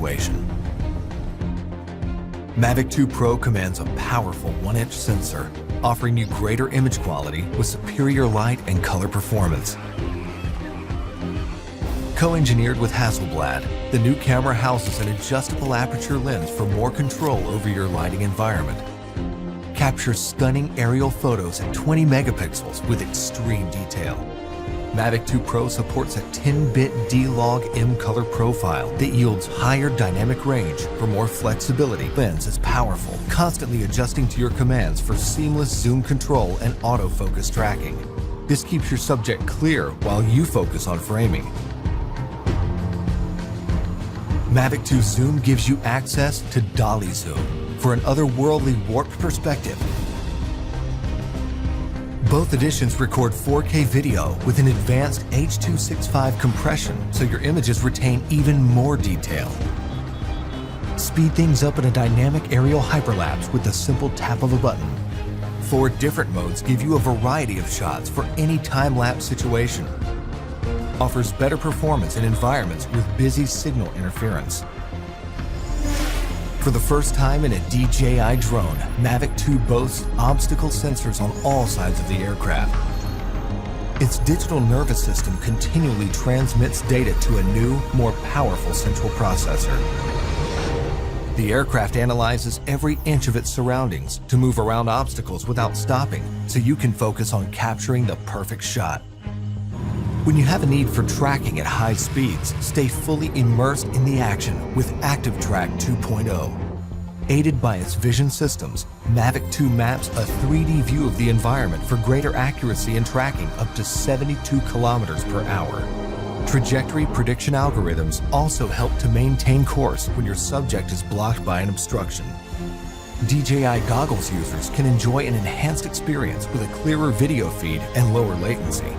situation. Mavic 2 Pro commands a powerful 1-inch sensor, offering you greater image quality with superior light and color performance. Co-engineered with Hasselblad, the new camera houses an adjustable aperture lens for more control over your lighting environment. Captures stunning aerial photos at 20 megapixels with extreme detail. Mavic 2 Pro supports a 10-bit D-Log M color profile that yields higher dynamic range for more flexibility. The lens is powerful, constantly adjusting to your commands for seamless zoom control and autofocus tracking. This keeps your subject clear while you focus on framing. Mavic 2 Zoom gives you access to dolly zoom for an otherworldly warped perspective. Both editions record 4K video with an advanced H.265 compression, so your images retain even more detail. Speed things up in a dynamic aerial hyperlapse with the simple tap of a button. 4 different modes give you a variety of shots for any time-lapse situation. Offers better performance in environments with busy signal interference. For the first time in a DJI drone, Mavic 2 boasts obstacle sensors on all sides of the aircraft. Its digital nervous system continually transmits data to a new, more powerful central processor. The aircraft analyzes every inch of its surroundings to move around obstacles without stopping, so you can focus on capturing the perfect shot. When you have a need for tracking at high speeds, stay fully immersed in the action with Active Track 2.0. Aided by its vision systems, Mavic 2 maps a 3D view of the environment for greater accuracy and tracking up to 72 kilometers per hour. Trajectory prediction algorithms also help to maintain course when your subject is blocked by an obstruction. DJI goggles users can enjoy an enhanced experience with a clearer video feed and lower latency.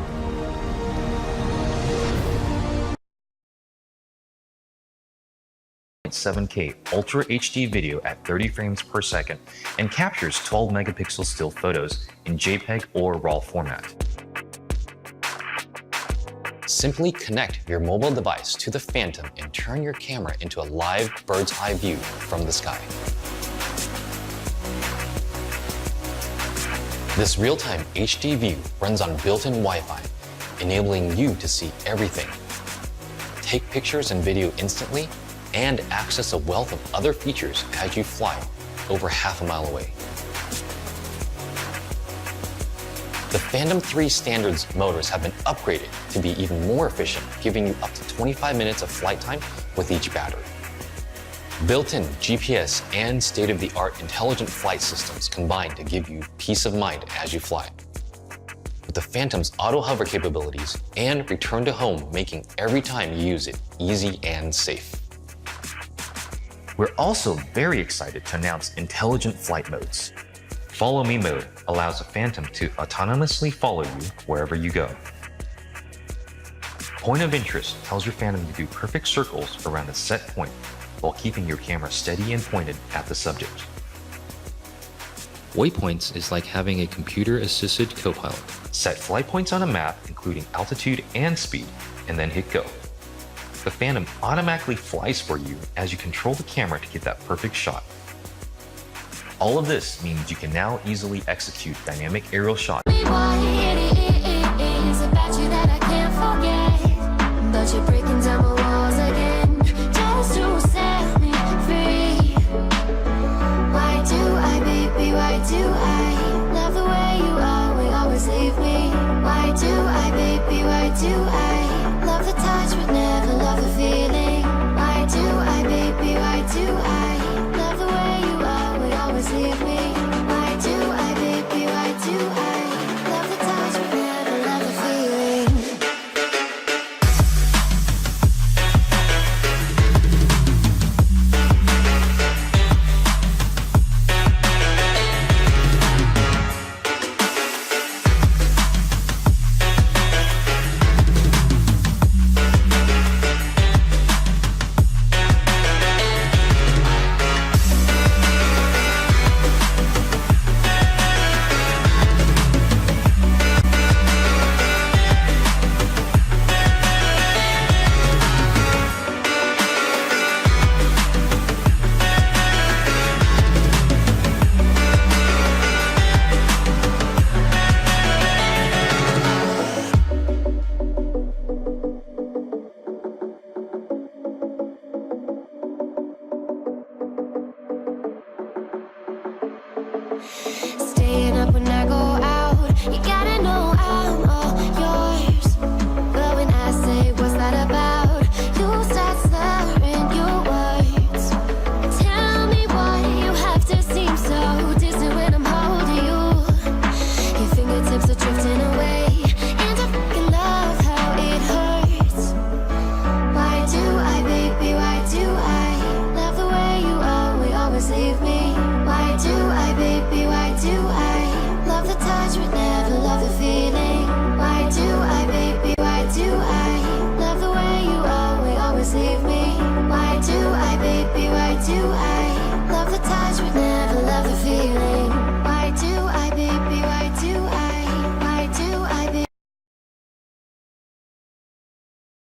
.7K Ultra HD video at 30 frames per second and captures 12 megapixel still photos in JPEG or RAW format. Simply connect your mobile device to the Phantom and turn your camera into a live bird's eye view from the sky. This real-time HD view runs on built-in Wi-Fi, enabling you to see everything. Take pictures and video instantly and access a wealth of other features as you fly over half a mile away. The Phantom 3 standards motors have been upgraded to be even more efficient, giving you up to 25 minutes of flight time with each battery. Built-in GPS and state-of-the-art intelligent flight systems combine to give you peace of mind as you fly. With the Phantom's auto hover capabilities and return to home making every time you use it easy and safe. We're also very excited to announce intelligent flight modes. Follow Me mode allows the Phantom to autonomously follow you wherever you go. Point of interest tells your Phantom to do perfect circles around a set point while keeping your camera steady and pointed at the subject. Waypoints is like having a computer-assisted co-pilot. Set flight points on a map, including altitude and speed, and then hit go. The Phantom automatically flies for you as you control the camera to get that perfect shot. All of this means you can now easily execute dynamic aerial shots.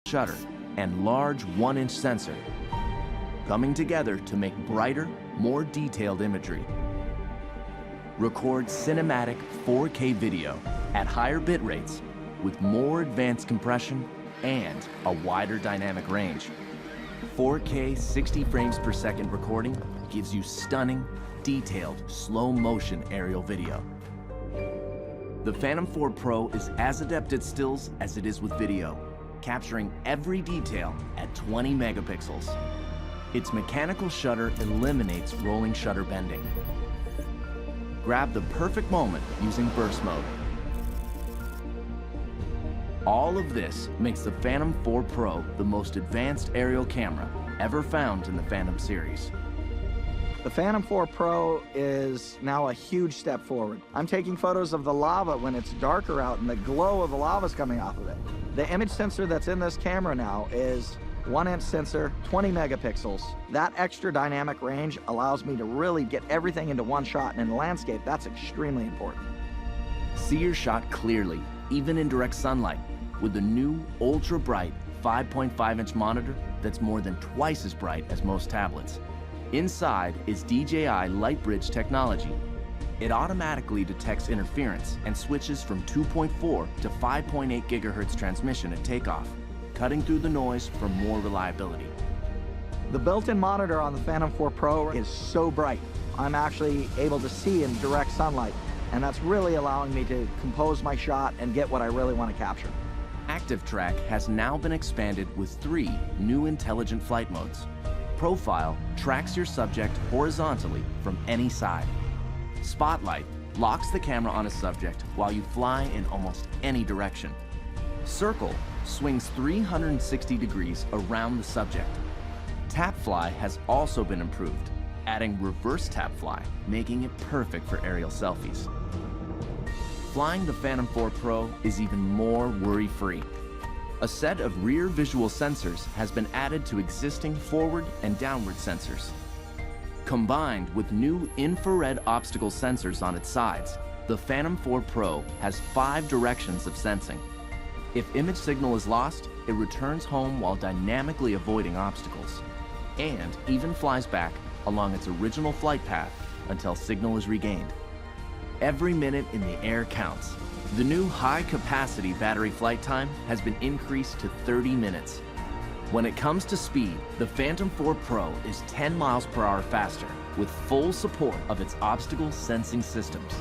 shutter and large 1-inch sensor, coming together to make brighter, more detailed imagery. Record cinematic 4K video at higher bit rates with more advanced compression and a wider dynamic range. 4K 60 frames per second recording gives you stunning, detailed, slow-motion aerial video. The Phantom 4 Pro is as adept at stills as it is with video, capturing every detail at 20 megapixels. Its mechanical shutter eliminates rolling shutter bending. Grab the perfect moment using burst mode. All of this makes the Phantom 4 Pro the most advanced aerial camera ever found in the Phantom series. The Phantom 4 Pro is now a huge step forward. I'm taking photos of the lava when it's darker out and the glow of the lava is coming off of it. The image sensor that's in this camera now is 1-inch sensor, 20 megapixels. That extra dynamic range allows me to really get everything into one shot, and in the landscape, that's extremely important. See your shot clearly, even in direct sunlight, with the new ultra-bright 5.5-inch monitor that's more than twice as bright as most tablets. Inside is DJI LightBridge technology. It automatically detects interference and switches from 2.4 to 5.8 gigahertz transmission at takeoff, cutting through the noise for more reliability. The built-in monitor on the Phantom 4 Pro is so bright. I'm actually able to see in direct sunlight, and that's really allowing me to compose my shot and get what I really want to capture. Active Track has now been expanded with 3 new intelligent flight modes. Profile tracks your subject horizontally from any side. Spotlight locks the camera on a subject while you fly in almost any direction. Circle swings 360 degrees around the subject. Tap Fly has also been improved, adding reverse tap fly, making it perfect for aerial selfies. Flying the Phantom 4 Pro is even more worry-free. A set of rear visual sensors has been added to existing forward and downward sensors. Combined with new infrared obstacle sensors on its sides, the Phantom 4 Pro has 5 directions of sensing. If image signal is lost, it returns home while dynamically avoiding obstacles, and even flies back along its original flight path until signal is regained. Every minute in the air counts. The new high-capacity battery flight time has been increased to 30 minutes. When it comes to speed, the Phantom 4 Pro is 10 miles per hour faster with full support of its obstacle sensing systems.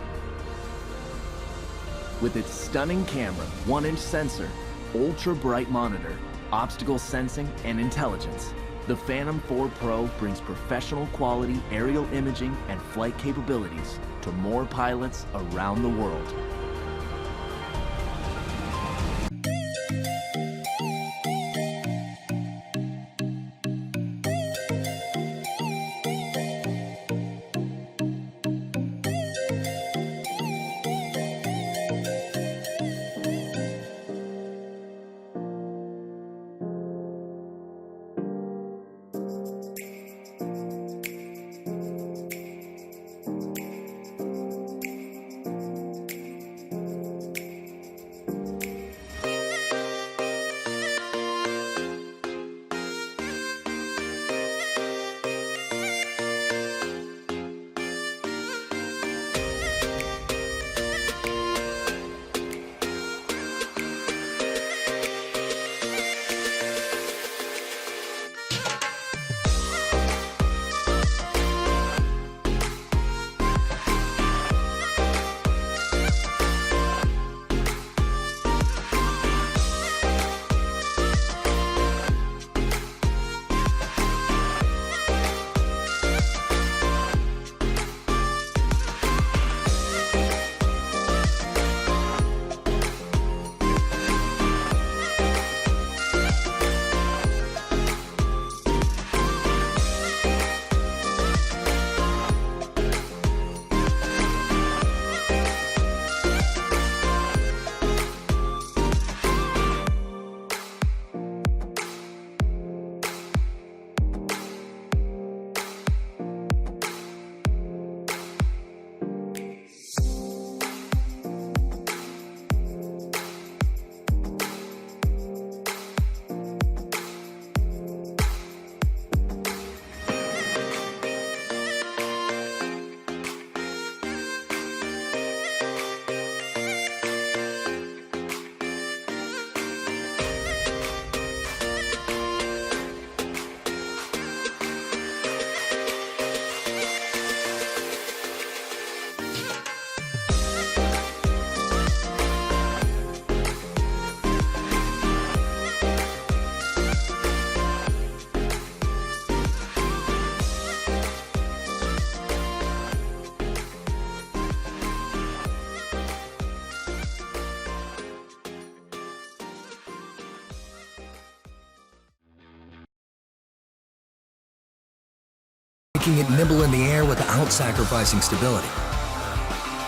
With its stunning camera, 1-inch sensor, ultra-bright monitor, obstacle sensing, and intelligence, the Phantom 4 Pro brings professional quality aerial imaging and flight capabilities to more pilots around the world. making it nimble in the air without sacrificing stability.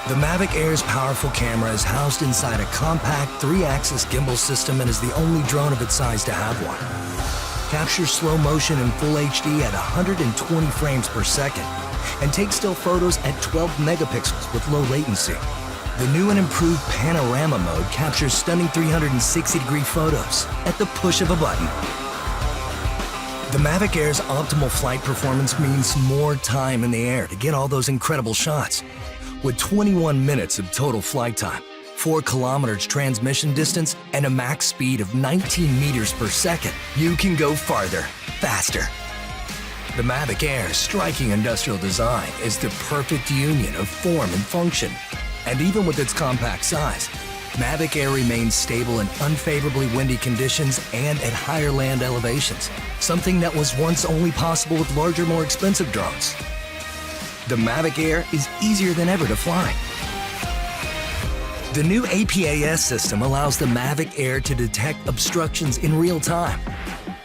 The Mavic Air's powerful camera is housed inside a compact 3-axis gimbal system and is the only drone of its size to have one. Captures slow motion in full HD at 120 frames per second and takes still photos at 12 megapixels with low latency. The new and improved panorama mode captures stunning 360-degree photos at the push of a button. The Mavic Air's optimal flight performance means more time in the air to get all those incredible shots. With 21 minutes of total flight time, 4 kilometers transmission distance, and a max speed of 19 meters per second, you can go farther, faster. The Mavic Air's striking industrial design is the perfect union of form and function. And even with its compact size, Mavic Air remains stable in unfavorably windy conditions and at higher land elevations, something that was once only possible with larger, more expensive drones. The Mavic Air is easier than ever to fly. The new APAS system allows the Mavic Air to detect obstructions in real time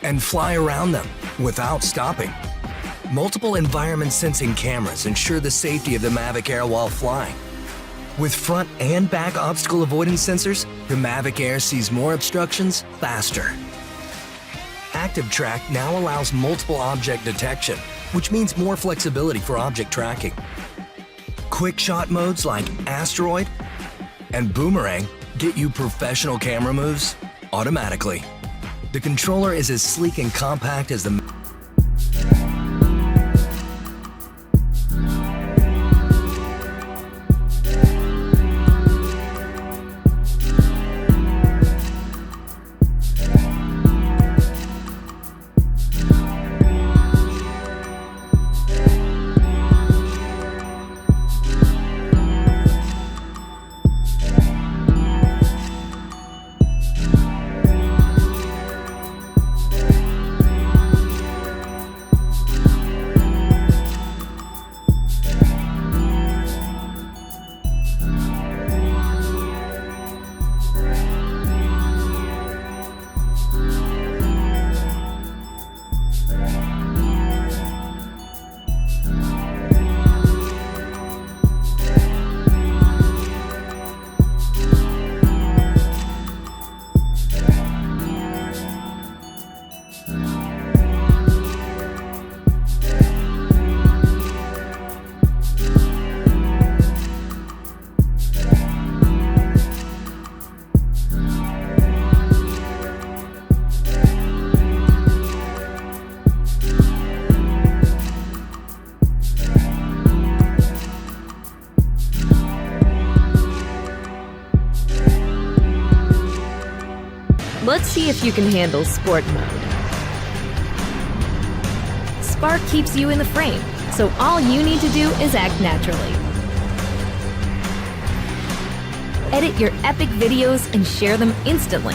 and fly around them without stopping. Multiple environment sensing cameras ensure the safety of the Mavic Air while flying. With front and back obstacle avoidance sensors, the Mavic Air sees more obstructions faster. Active Track now allows multiple object detection, which means more flexibility for object tracking. Quick shot modes like Asteroid and Boomerang get you professional camera moves automatically. The controller is as sleek and compact as the Let's see if you can handle sport mode. Spark keeps you in the frame, so all you need to do is act naturally. Edit your epic videos and share them instantly.